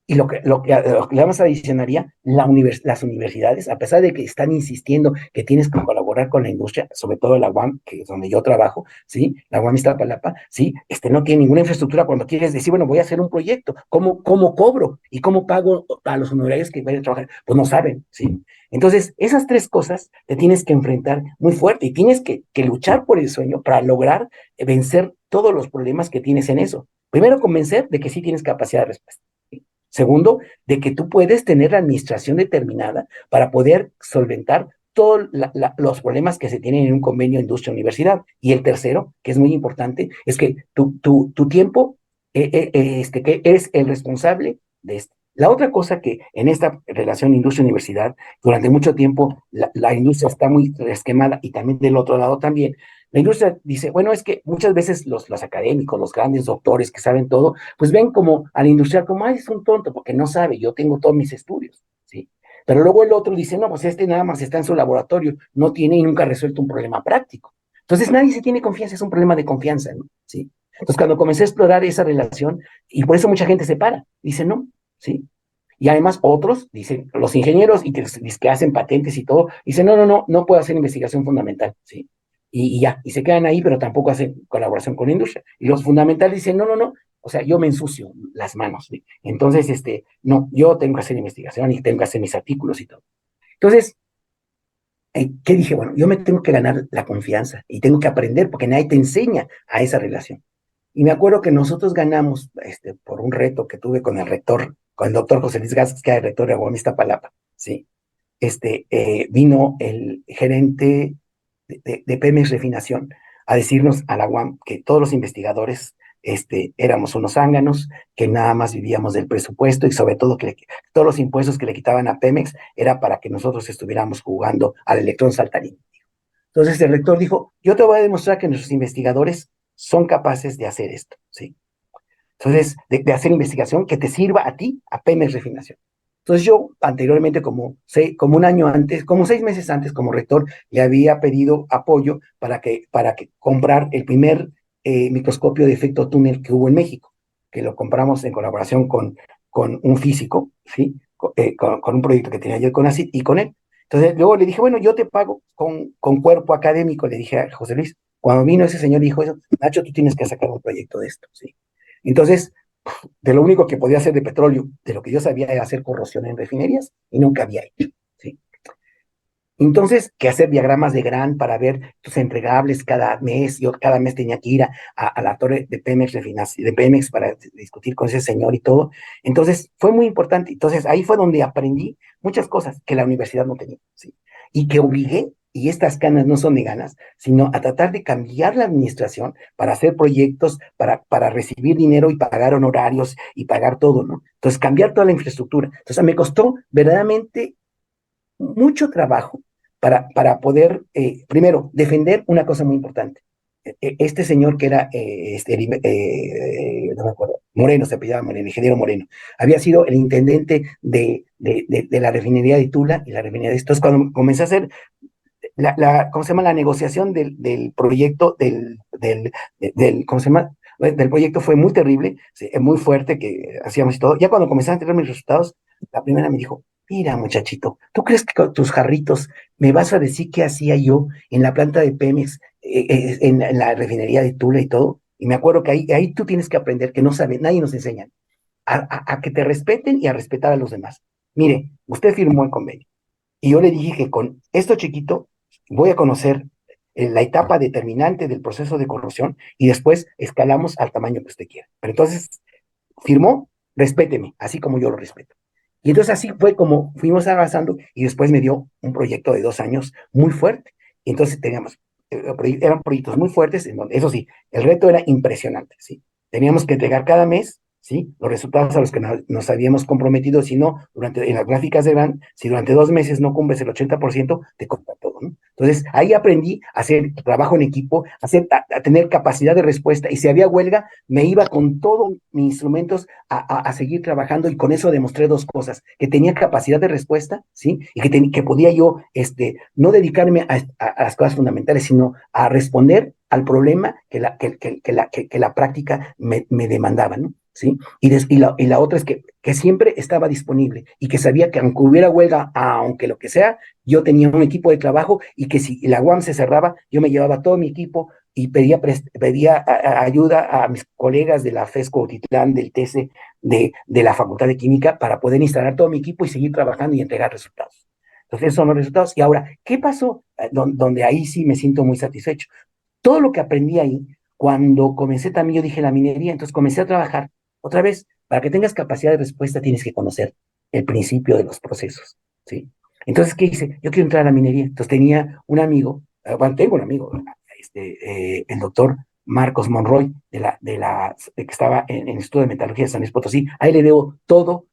Y lo que además adicionaría, las universidades, a pesar de que están insistiendo que tienes que colaborar con la industria, sobre todo la UAM, que es donde yo trabajo, ¿sí? La UAM Iztapalapa, ¿sí? No tiene ninguna infraestructura. Cuando quieres decir, bueno, voy a hacer un proyecto, ¿cómo cobro? ¿Y cómo pago a los honorarios que vayan a trabajar? Pues no saben, ¿sí? Entonces, esas tres cosas te tienes que enfrentar muy fuerte, y tienes que luchar por el sueño para lograr vencer todos los problemas que tienes en eso. Primero, convencer de que sí tienes capacidad de respuesta. Segundo, de que tú puedes tener la administración determinada para poder solventar todos los problemas que se tienen en un convenio industria-universidad. Y el tercero, que es muy importante, es que tu tiempo, que eres el responsable de esto. La otra cosa que en esta relación industria-universidad, durante mucho tiempo la industria está muy esquemada, y también del otro lado también, la industria dice, bueno, es que muchas veces los académicos, los grandes doctores que saben todo, pues ven como al industrial como, ay, es un tonto porque no sabe, yo tengo todos mis estudios, ¿sí? Pero luego el otro dice, no, pues nada más está en su laboratorio, no tiene y nunca ha resuelto un problema práctico. Entonces nadie se tiene confianza, es un problema de confianza, ¿no? ¿Sí? Entonces cuando comencé a explorar esa relación, y por eso mucha gente se para, dice, no, ¿sí? Y además otros, dicen, los ingenieros que hacen patentes y todo, dicen, no puedo hacer investigación fundamental, ¿sí? Y ya, y se quedan ahí, pero tampoco hacen colaboración con la industria. Y los fundamentales dicen, no, o sea, yo me ensucio las manos, ¿sí? Entonces, no, yo tengo que hacer investigación y tengo que hacer mis artículos y todo. Entonces, ¿qué dije? Bueno, yo me tengo que ganar la confianza y tengo que aprender porque nadie te enseña a esa relación. Y me acuerdo que nosotros ganamos por un reto que tuve con el rector, con el doctor José Luis Gasques, que era el rector de Aguam Iztapalapa, ¿sí? Vino el gerente de Pemex Refinación a decirnos a la UAM que todos los investigadores éramos unos zánganos, que nada más vivíamos del presupuesto y sobre todo que todos los impuestos que le quitaban a Pemex era para que nosotros estuviéramos jugando al electrón saltarín. Entonces el rector dijo, yo te voy a demostrar que nuestros investigadores son capaces de hacer esto, ¿sí? Entonces, de hacer investigación que te sirva a ti, a Pemex Refinación. Entonces yo anteriormente, como un año antes, como 6 meses antes, como rector, le había pedido apoyo para que comprar el primer microscopio de efecto túnel que hubo en México, que lo compramos en colaboración con un físico, ¿sí? Con un proyecto que tenía yo con ACID y con él. Entonces luego le dije, bueno, yo te pago con cuerpo académico, le dije a José Luis. Cuando vino ese señor y dijo eso, Nacho, tú tienes que sacar un proyecto de esto, ¿sí? Entonces, de lo único que podía hacer de petróleo, de lo que yo sabía era hacer corrosión en refinerías y nunca había hecho, ¿sí? Entonces, que hacer diagramas de GRAN para ver tus entregables cada mes, yo cada mes tenía que ir a la torre de Pemex, de Pemex para discutir con ese señor y todo. Entonces, fue muy importante. Entonces, ahí fue donde aprendí muchas cosas que la universidad no tenía, ¿sí? Y que obligué, y estas ganas no son de ganas, sino a tratar de cambiar la administración para hacer proyectos, para recibir dinero y pagar honorarios y pagar todo, ¿no? Entonces, cambiar toda la infraestructura. Entonces, me costó verdaderamente mucho trabajo para poder, primero, defender una cosa muy importante. Este señor que era, no me acuerdo, Moreno, se apellidaba Moreno, ingeniero Moreno, había sido el intendente de la refinería de Tula y la refinería de estos. Cuando comencé a hacer ¿cómo se llama? La negociación del proyecto, ¿cómo se llama? Del proyecto fue muy terrible, sí, muy fuerte que hacíamos y todo. Ya cuando comencé a tener mis resultados, la primera me dijo, mira muchachito, ¿tú crees que con tus jarritos me vas a decir qué hacía yo en la planta de Pemex, en la refinería de Tula y todo? Y me acuerdo que ahí tú tienes que aprender que no sabe, nadie nos enseña a que te respeten y a respetar a los demás. Mire, usted firmó el convenio. Y yo le dije que con esto chiquito voy a conocer la etapa determinante del proceso de corrosión y después escalamos al tamaño que usted quiera. Pero entonces firmó, respéteme, así como yo lo respeto. Y entonces así fue como fuimos avanzando y después me dio un proyecto de 2 años muy fuerte. Y entonces teníamos, eran proyectos muy fuertes, en donde, eso sí, el reto era impresionante, ¿sí? Teníamos que entregar cada mes, ¿sí? Los resultados a los que nos habíamos comprometido, si no, en las gráficas de GRAN, si durante 2 meses no cumples el 80%, te corta todo, ¿no? Entonces, ahí aprendí a hacer trabajo en equipo, a tener capacidad de respuesta, y si había huelga, me iba con todos mis instrumentos a seguir trabajando, y con eso demostré dos cosas: que tenía capacidad de respuesta, ¿sí? Y que podía yo, no dedicarme a las cosas fundamentales, sino a responder al problema que la práctica me demandaba, ¿no? ¿Sí? Y la otra es que siempre estaba disponible y que sabía que aunque hubiera huelga, aunque lo que sea, yo tenía un equipo de trabajo y que si la UAM se cerraba, yo me llevaba todo mi equipo y pedía ayuda a mis colegas de la FES Cuautitlán, del TESE, de la Facultad de Química, para poder instalar todo mi equipo y seguir trabajando y entregar resultados. Entonces, esos son los resultados. Y ahora, ¿qué pasó? Donde ahí sí me siento muy satisfecho. Todo lo que aprendí ahí, cuando comencé también, yo dije la minería, entonces comencé a trabajar. Otra vez, para que tengas capacidad de respuesta, tienes que conocer el principio de los procesos, ¿sí? Entonces, ¿qué hice? Yo quiero entrar a la minería. Entonces tenía un amigo, bueno, tengo un amigo, el doctor Marcos Monroy, que estaba en el Instituto de Metalurgia de San Luis Potosí. Ahí le debo todo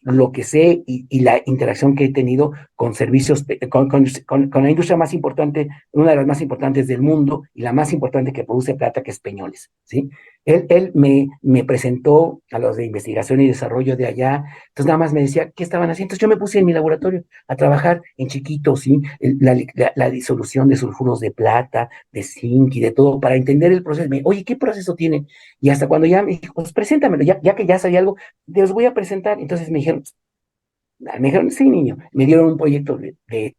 lo que sé y la interacción que he tenido con servicios, con la industria más importante, una de las más importantes del mundo y la más importante que produce plata, que es Peñoles, ¿sí? Él me presentó a los de investigación y desarrollo de allá. Entonces nada más me decía qué estaban haciendo. Entonces yo me puse en mi laboratorio a trabajar en chiquito, ¿sí? La disolución de sulfuros de plata, de zinc y de todo, para entender el proceso. Oye, ¿qué proceso tienen? Y hasta cuando ya me dijo, pues preséntamelo, ya que ya sabía algo, los voy a presentar. Entonces me dijeron, sí, niño. Me dieron un proyecto de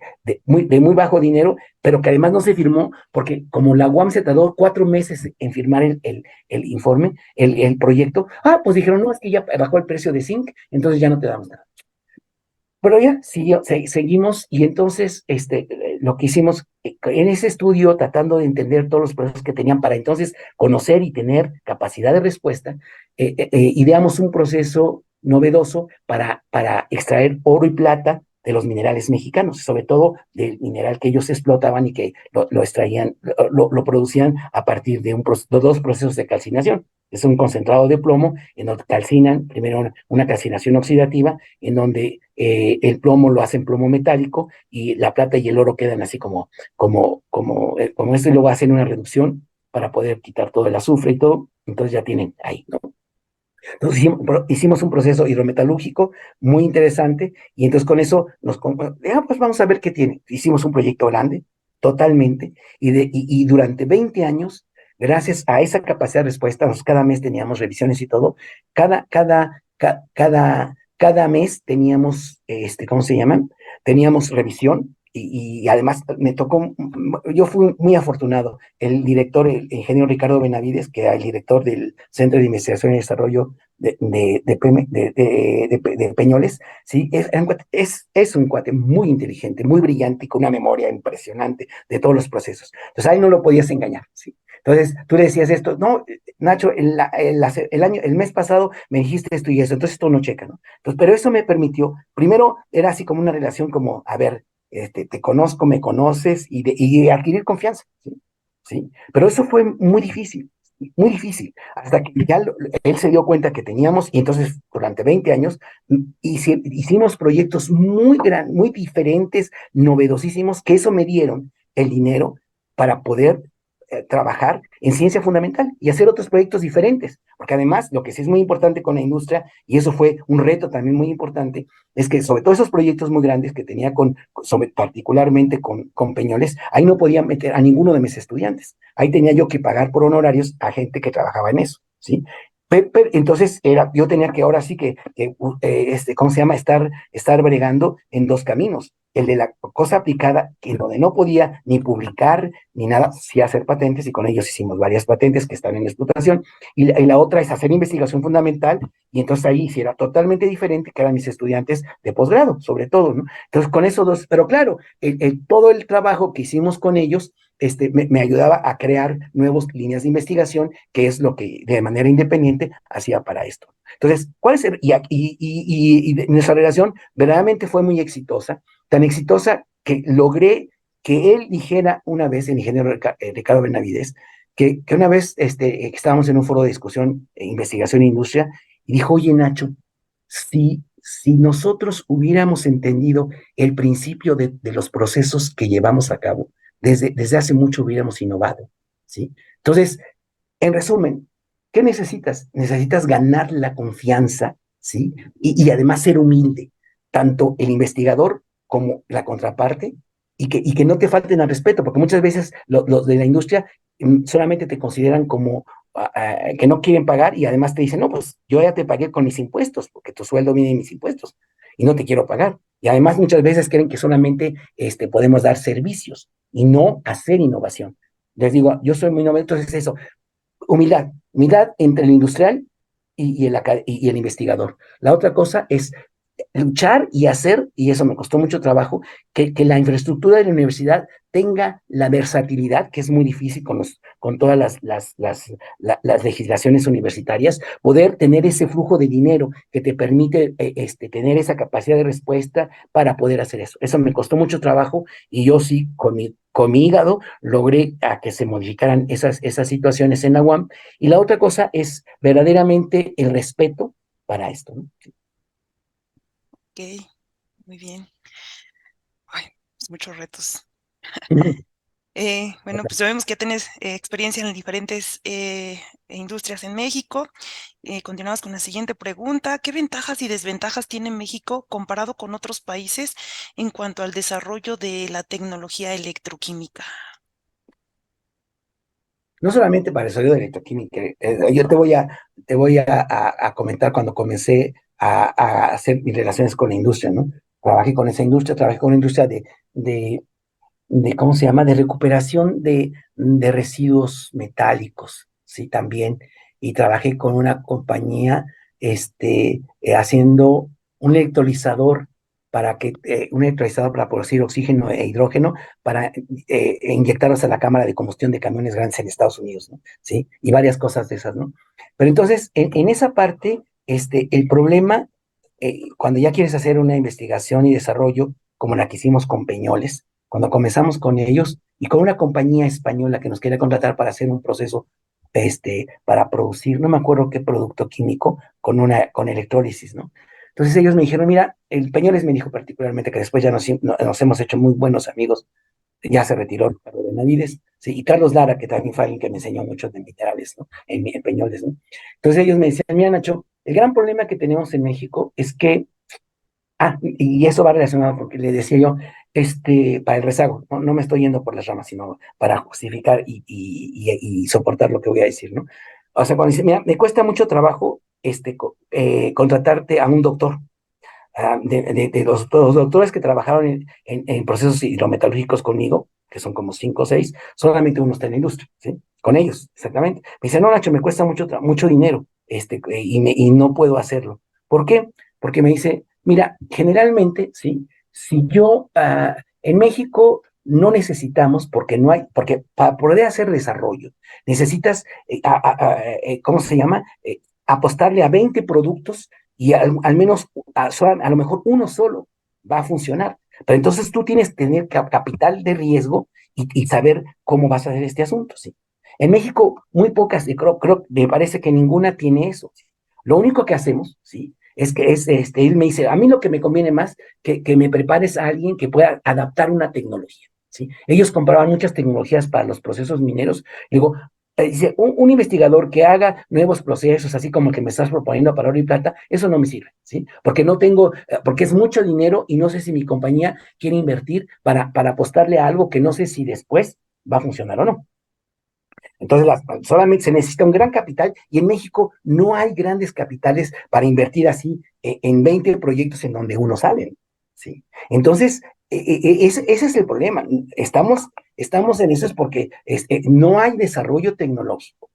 muy bajo dinero, pero que además no se firmó, porque como la UAM se tardó 4 meses en firmar el informe, el proyecto, pues dijeron, no, es que ya bajó el precio de zinc, entonces ya no te damos nada. Pero ya seguimos y entonces lo que hicimos en ese estudio, tratando de entender todos los procesos que tenían para entonces conocer y tener capacidad de respuesta, ideamos un proceso novedoso para extraer oro y plata de los minerales mexicanos, sobre todo del mineral que ellos explotaban y que lo extraían, lo producían a partir de dos procesos de calcinación. Es un concentrado de plomo en donde calcinan, primero una calcinación oxidativa, en donde el plomo lo hacen plomo metálico y la plata y el oro quedan así como esto, y luego hacen una reducción para poder quitar todo el azufre y todo, entonces ya tienen ahí, ¿no? Entonces hicimos un proceso hidrometalúrgico muy interesante y entonces con eso pues vamos a ver qué tiene. Hicimos un proyecto grande, totalmente, y durante 20 años, gracias a esa capacidad de respuesta, cada mes teníamos revisiones y todo, cada mes teníamos, ¿cómo se llaman? Teníamos revisión y además me tocó, yo fui muy afortunado, el director, el ingeniero Ricardo Benavides, que era el director del Centro de Investigación y Desarrollo de Peñoles, ¿sí? Es un cuate muy inteligente, muy brillante y con una memoria impresionante de todos los procesos. Entonces ahí no lo podías engañar, ¿sí? Entonces tú le decías esto, no, Nacho, el mes pasado me dijiste esto y eso, entonces esto no checa, ¿no? Entonces, pero eso me permitió, primero era así como una relación como, a ver, te conozco, me conoces y adquirir confianza, ¿sí? ¿Sí? Pero eso fue muy difícil, hasta que ya él se dio cuenta que teníamos, y entonces durante 20 años hicimos proyectos muy diferentes, novedosísimos, que eso me dieron el dinero para poder trabajar en ciencia fundamental y hacer otros proyectos diferentes, porque además lo que sí es muy importante con la industria, y eso fue un reto también muy importante, es que sobre todo esos proyectos muy grandes que tenía particularmente con Peñoles, ahí no podía meter a ninguno de mis estudiantes. Ahí tenía yo que pagar por honorarios a gente que trabajaba en eso, ¿sí? Entonces yo tenía que ahora sí ¿cómo se llama? Estar bregando en dos caminos. El de la cosa aplicada, que donde no podía ni publicar ni nada, sí hacer patentes, y con ellos hicimos varias patentes que están en explotación. Y la otra es hacer investigación fundamental, y entonces ahí sí era totalmente diferente, que eran mis estudiantes de posgrado, sobre todo, ¿no? Entonces con esos dos, pero claro, todo el trabajo que hicimos con ellos me ayudaba a crear nuevas líneas de investigación, que es lo que de manera independiente hacía para esto. Entonces, ¿cuál es nuestra relación verdaderamente fue muy exitosa, tan exitosa que logré que él dijera una vez, el ingeniero Ricardo Benavides, que una vez estábamos en un foro de discusión, investigación e industria, y dijo, oye Nacho, si nosotros hubiéramos entendido el principio de los procesos que llevamos a cabo, desde hace mucho hubiéramos innovado, ¿sí? Entonces, en resumen, ¿qué necesitas? Necesitas ganar la confianza, ¿sí? Y además ser humilde, tanto el investigador como la contraparte, y que no te falten al respeto, porque muchas veces los de la industria solamente te consideran como que no quieren pagar, y además te dicen, no, pues yo ya te pagué con mis impuestos, porque tu sueldo viene de mis impuestos, y no te quiero pagar. Y además muchas veces creen que solamente podemos dar servicios y no hacer innovación. Les digo, yo soy muy novel, entonces eso, humildad entre el industrial y el investigador. La otra cosa es luchar y hacer, y eso me costó mucho trabajo, que la infraestructura de la universidad tenga la versatilidad, que es muy difícil con todas las legislaciones universitarias, poder tener ese flujo de dinero que te permite tener esa capacidad de respuesta para poder hacer eso. Eso me costó mucho trabajo, y yo sí, con mi hígado, logré a que se modificaran esas situaciones en la UAM. Y la otra cosa es verdaderamente el respeto para esto, ¿no? Ok, muy bien. Ay, pues muchos retos. Ujú. Bueno, pues sabemos que tienes experiencia en diferentes industrias en México. Continuamos con la siguiente pregunta. ¿Qué ventajas y desventajas tiene México comparado con otros países en cuanto al desarrollo de la tecnología electroquímica? No solamente para el desarrollo de electroquímica, yo te voy a comentar cuando comencé a hacer mis relaciones con la industria, ¿no? Trabajé con la industria ¿cómo se llama? De recuperación de residuos metálicos, sí, también. Y trabajé con una compañía haciendo un electrolizador para que un electrolizador para producir oxígeno e hidrógeno para inyectarlos a la cámara de combustión de camiones grandes en Estados Unidos, ¿no? ¿Sí? Y varias cosas de esas, ¿no? Pero entonces, en esa parte, el problema, cuando ya quieres hacer una investigación y desarrollo, como la que hicimos con Peñoles, cuando comenzamos con ellos y con una compañía española que nos quería contratar para hacer un proceso para producir, no me acuerdo qué producto químico, con electrólisis, ¿no? Entonces ellos me dijeron, mira, el Peñoles me dijo particularmente que después ya nos hemos hecho muy buenos amigos, ya se retiró Carlos Benavides, sí, y Carlos Lara, que también fue alguien que me enseñó mucho de minerales, ¿no? En Peñoles, ¿no? Entonces ellos me decían, mira, Nacho, el gran problema que tenemos en México es que, y eso va relacionado porque le decía yo, para el rezago, no, no me estoy yendo por las ramas, sino para justificar y soportar lo que voy a decir, ¿no? O sea, cuando dice, mira, me cuesta mucho trabajo contratarte a un doctor, de los doctores que trabajaron en procesos hidrometalúrgicos conmigo, que son como 5 o 6, solamente uno está en la industria, ¿sí? Con ellos, exactamente. Me dice, no, Nacho, me cuesta mucho dinero, y no puedo hacerlo. ¿Por qué? Porque me dice, mira, generalmente, ¿sí? Si yo, en México no necesitamos, porque para poder hacer desarrollo, necesitas, ¿cómo se llama? Apostarle a 20 productos y al menos a lo mejor uno solo va a funcionar. Pero entonces tú tienes que tener capital de riesgo y saber cómo vas a hacer este asunto, ¿sí? En México, muy pocas, y me parece que ninguna tiene eso, ¿sí? Lo único que hacemos, ¿sí? Es que él me dice, a mí lo que me conviene más que me prepares a alguien que pueda adaptar una tecnología, ¿sí? Ellos compraban muchas tecnologías para los procesos mineros. Digo, dice, un investigador que haga nuevos procesos, así como el que me estás proponiendo para oro y plata, eso no me sirve, ¿sí? Porque no tengo, porque es mucho dinero y no sé si mi compañía quiere invertir para apostarle a algo que no sé si después va a funcionar o no. Entonces, solamente se necesita un gran capital y en México no hay grandes capitales para invertir así en 20 proyectos en donde uno sale, ¿sí? Entonces, ese es el problema. Estamos en eso es porque no hay desarrollo tecnológico,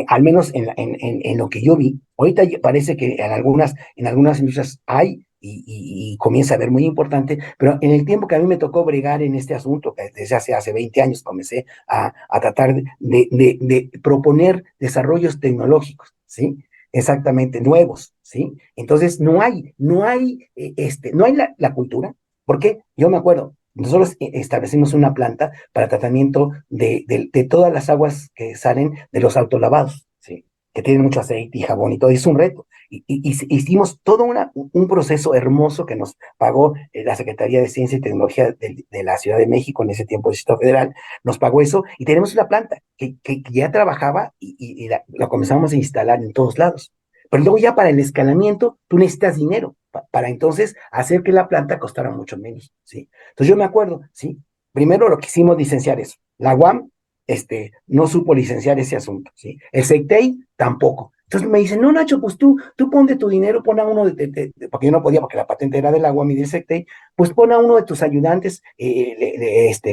al menos en lo que yo vi. Ahorita parece que en algunas industrias hay y comienza a ver muy importante, pero en el tiempo que a mí me tocó bregar en este asunto, que desde hace 20 años comencé a tratar de proponer desarrollos tecnológicos, ¿sí? Exactamente, nuevos, ¿sí? Entonces no hay la cultura, porque yo me acuerdo, nosotros establecimos una planta para tratamiento de todas las aguas que salen de los autolavados, ¿sí? Que tienen mucho aceite y jabón y todo, y es un reto. Hicimos todo un proceso hermoso que nos pagó la Secretaría de Ciencia y Tecnología de la Ciudad de México, en ese tiempo el Distrito Federal, nos pagó eso y tenemos una planta que ya trabajaba y la comenzamos a instalar en todos lados. Pero luego ya para el escalamiento tú necesitas dinero para entonces hacer que la planta costara mucho menos, ¿sí? Entonces yo me acuerdo, ¿sí? Primero lo que hicimos licenciar eso. La UAM no supo licenciar ese asunto, ¿sí? El CEITEI tampoco. Entonces me dicen, no, Nacho, pues tú pon de tu dinero, pon a uno porque yo no podía, porque la patente era del agua, mi del CEITEI, pues pon a uno de tus ayudantes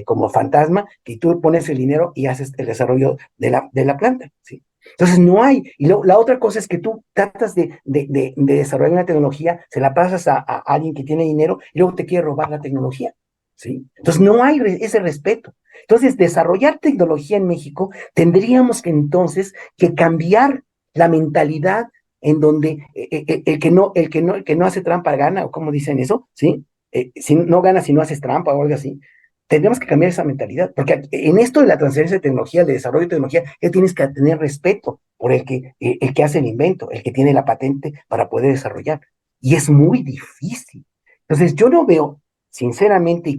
como fantasma, que tú pones el dinero y haces el desarrollo de la planta, ¿sí? Entonces no hay. Y la otra cosa es que tú tratas de desarrollar una tecnología, se la pasas a alguien que tiene dinero y luego te quiere robar la tecnología, ¿sí? Entonces no hay ese respeto. Entonces, desarrollar tecnología en México, tendríamos que entonces que cambiar la mentalidad en donde el que no hace trampa gana, o como dicen eso, ¿sí? Si no ganas si no haces trampa o algo así. Tendríamos que cambiar esa mentalidad, porque en esto de la transferencia de tecnología, de desarrollo de tecnología, ya tienes que tener respeto por el que hace el invento, el que tiene la patente para poder desarrollar. Y es muy difícil. Entonces, yo no veo, sinceramente, y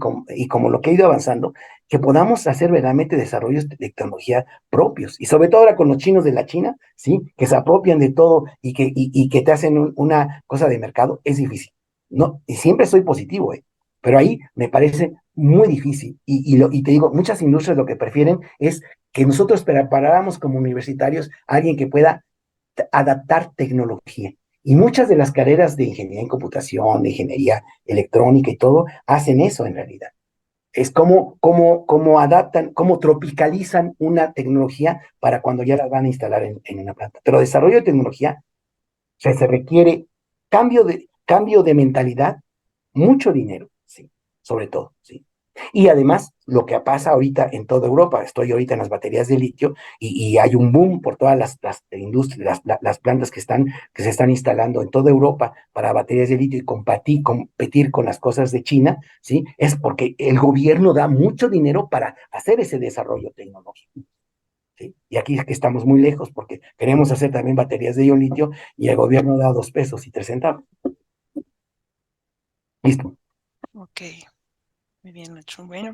como lo que ha ido avanzando, que podamos hacer verdaderamente desarrollos de tecnología propios. Y sobre todo ahora con los chinos de la China, ¿sí? Que se apropian de todo y que te hacen una cosa de mercado, es difícil. No, y siempre soy positivo, ¿eh? Pero ahí me parece muy difícil. Y te digo, muchas industrias lo que prefieren es que nosotros preparáramos como universitarios a alguien que pueda adaptar tecnología. Y muchas de las carreras de ingeniería en computación, de ingeniería electrónica y todo, hacen eso en realidad. Es como adaptan, como tropicalizan una tecnología para cuando ya la van a instalar en una planta. Pero desarrollo de tecnología, o sea, se requiere cambio de mentalidad, mucho dinero, sí, sobre todo, sí. Y además, lo que pasa ahorita en toda Europa, estoy ahorita en las baterías de litio y hay un boom por todas las industrias, las plantas que se están instalando en toda Europa para baterías de litio y competir con las cosas de China, ¿sí? Es porque el gobierno da mucho dinero para hacer ese desarrollo tecnológico. ¿Sí? Y aquí es que estamos muy lejos porque queremos hacer también baterías de ion litio y el gobierno da 2 pesos y 3 centavos. Listo. Ok, muy bien, Nacho. Bueno,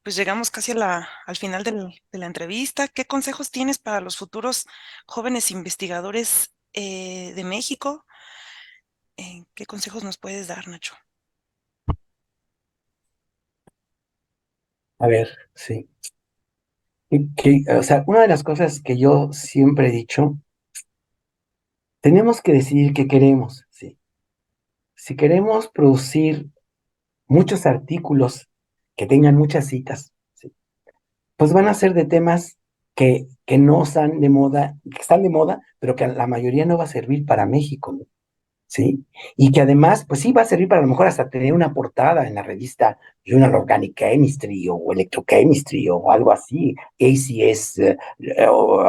pues llegamos casi al final de la entrevista. ¿Qué consejos tienes para los futuros jóvenes investigadores de México? ¿Qué consejos nos puedes dar, Nacho? A ver, sí. O sea, una de las cosas que yo siempre he dicho, tenemos que decidir qué queremos, ¿sí? Si queremos producir muchos artículos que tengan muchas citas, ¿sí? Pues van a ser de temas que no están de moda, que están de moda, pero que a la mayoría no va a servir para México, ¿no? ¿Sí? Y que además, pues sí, va a servir para a lo mejor hasta tener una portada en la revista Journal Organic Chemistry o Electrochemistry o algo así, ACS o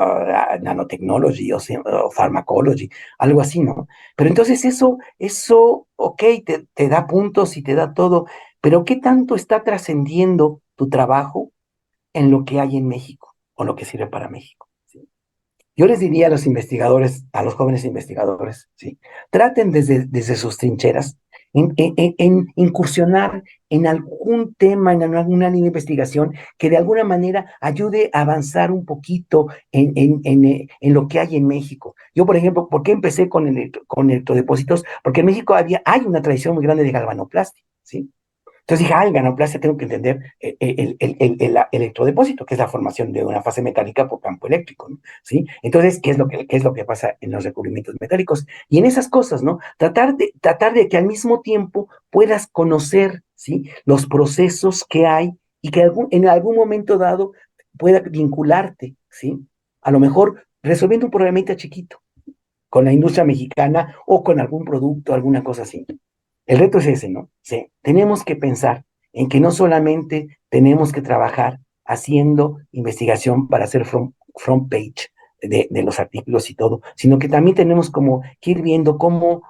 Nanotechnology o Pharmacology, algo así, ¿no? Pero entonces ok, te da puntos y te da todo, pero ¿qué tanto está trascendiendo tu trabajo en lo que hay en México o lo que sirve para México? ¿Sí? Yo les diría a los investigadores, a los jóvenes investigadores, ¿sí? Traten desde sus trincheras en incursionar en algún tema, en alguna línea de investigación que de alguna manera ayude a avanzar un poquito en lo que hay en México. Yo, por ejemplo, ¿por qué empecé con electrodepósitos? Porque en México hay una tradición muy grande de galvanoplastia, ¿sí? Entonces dije, en ganoplasia tengo que entender el electrodepósito, que es la formación de una fase metálica por campo eléctrico, ¿no? ¿Sí? Entonces, qué es lo que pasa en los recubrimientos metálicos? Y en esas cosas, ¿no? Tratar de que al mismo tiempo puedas conocer, ¿sí? Los procesos que hay y que en algún momento dado pueda vincularte, ¿sí? A lo mejor resolviendo un problemita chiquito con la industria mexicana o con algún producto, alguna cosa así. El reto es ese, ¿no? Sí, tenemos que pensar en que no solamente tenemos que trabajar haciendo investigación para hacer front page de los artículos y todo, sino que también tenemos como que ir viendo cómo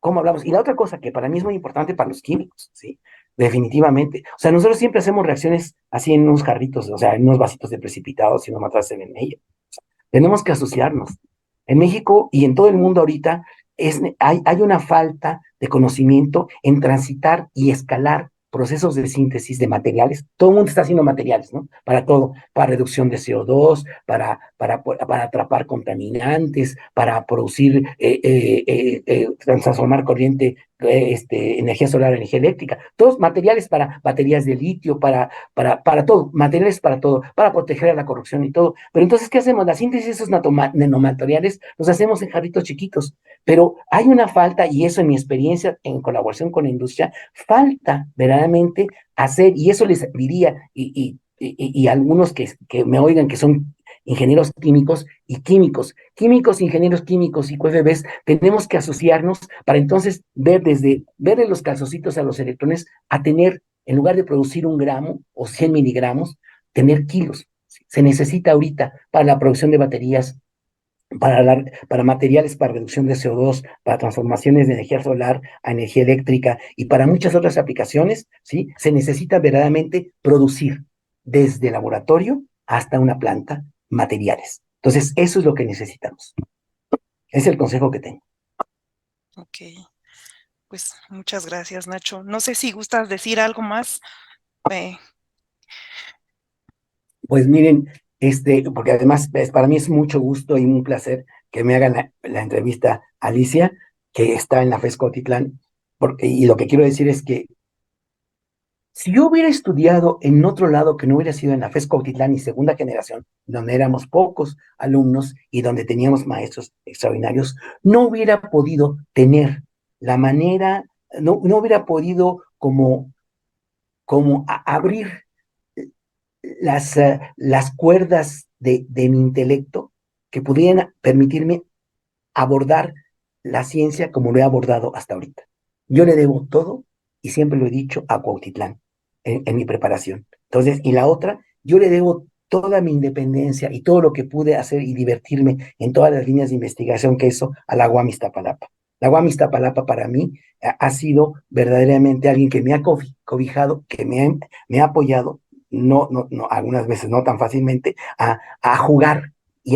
hablamos. Y la otra cosa que para mí es muy importante para los químicos, ¿sí? Definitivamente. O sea, nosotros siempre hacemos reacciones así en unos jarritos, o sea, en unos vasitos de precipitados y no matarse en ella. Tenemos que asociarnos. En México y en todo el mundo ahorita hay una falta de conocimiento en transitar y escalar procesos de síntesis de materiales. Todo el mundo está haciendo materiales, ¿no? Para todo, para reducción de CO2, para atrapar contaminantes, para producir, transformar corriente, energía solar, energía eléctrica. Todos materiales para baterías de litio, para todo, materiales para todo, para proteger a la corrupción y todo. Pero entonces, ¿qué hacemos? La síntesis de esos nanomateriales los hacemos en jarritos chiquitos, pero hay una falta, y eso en mi experiencia en colaboración con la industria, falta verdaderamente hacer, y eso les diría, y algunos que me oigan que son ingenieros químicos y químicos, ingenieros químicos y QFBs, tenemos que asociarnos para entonces ver de los calzocitos a los electrones a tener, en lugar de producir 1 gramo o 100 miligramos, tener kilos. Se necesita ahorita para la producción de baterías, para materiales para reducción de CO2, para transformaciones de energía solar a energía eléctrica y para muchas otras aplicaciones, ¿sí? Se necesita verdaderamente producir desde laboratorio hasta una planta materiales. Entonces, eso es lo que necesitamos. Es el consejo que tengo. Ok, pues muchas gracias, Nacho. No sé si gustas decir algo más. Eh, Pues miren, porque además para mí es mucho gusto y un placer que me hagan la entrevista Alicia, que está en la FES Cotitlán, y lo que quiero decir es que si yo hubiera estudiado en otro lado que no hubiera sido en la FES Cuautitlán y segunda generación, donde éramos pocos alumnos y donde teníamos maestros extraordinarios, no hubiera podido tener la manera, no hubiera podido como abrir las cuerdas de mi intelecto que pudieran permitirme abordar la ciencia como lo he abordado hasta ahorita. Yo le debo todo y siempre lo he dicho, a Cuautitlán, en mi preparación. Entonces, y la otra, yo le debo toda mi independencia y todo lo que pude hacer y divertirme en todas las líneas de investigación que eso a la UAM Iztapalapa. La UAM Iztapalapa para mí ha sido verdaderamente alguien que me ha cobijado, que me ha apoyado, no, algunas veces no tan fácilmente, a jugar y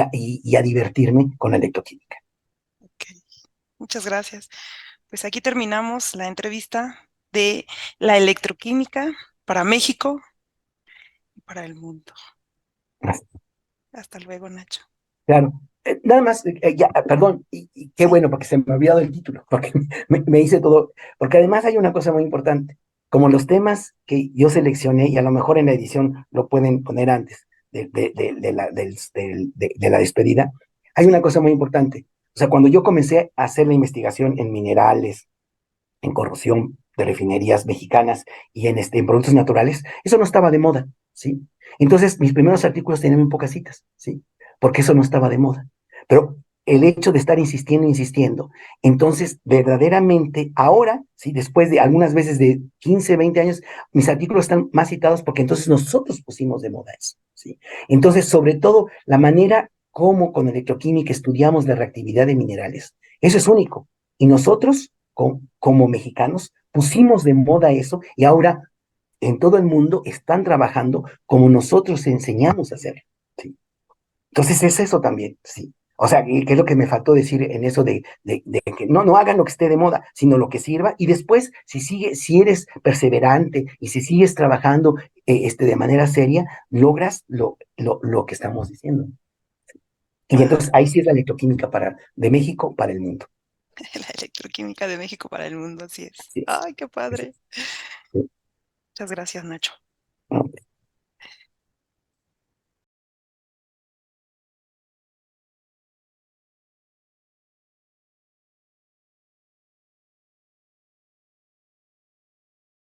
a divertirme con la electroquímica. Ok, muchas gracias. Pues aquí terminamos la entrevista de la electroquímica para México y para el mundo. Hasta luego, Nacho. Claro. Nada más, ya, perdón, y qué Sí. bueno, porque se me ha olvidado el título, porque me hice todo, porque además hay una cosa muy importante, como los temas que yo seleccioné, y a lo mejor en la edición lo pueden poner antes de la despedida, hay una Sí. cosa muy importante. O sea, cuando yo comencé a hacer la investigación en minerales, en corrosión de refinerías mexicanas y en productos naturales, eso no estaba de moda, ¿sí? Entonces, mis primeros artículos tenían muy pocas citas, ¿sí? Porque eso no estaba de moda. Pero el hecho de estar insistiendo, insistiendo, entonces, verdaderamente, ahora, ¿sí? Después de algunas veces de 15, 20 años, mis artículos están más citados porque entonces nosotros pusimos de moda eso, ¿sí? Entonces, sobre todo, la manera como con electroquímica estudiamos la reactividad de minerales, eso es único. Y nosotros como mexicanos pusimos de moda eso y ahora en todo el mundo están trabajando como nosotros enseñamos a hacer. ¿Sí? Entonces es eso también, sí. O sea, ¿qué es lo que me faltó decir en eso de que no hagan lo que esté de moda, sino lo que sirva? Y después, si eres perseverante y si sigues trabajando de manera seria, logras lo que estamos diciendo. Y Ah, entonces ahí sí es la electroquímica de México para el mundo. la electroquímica de México para el mundo, así es. Así es. Ay, qué Así padre. es. Sí. Muchas gracias, Nacho.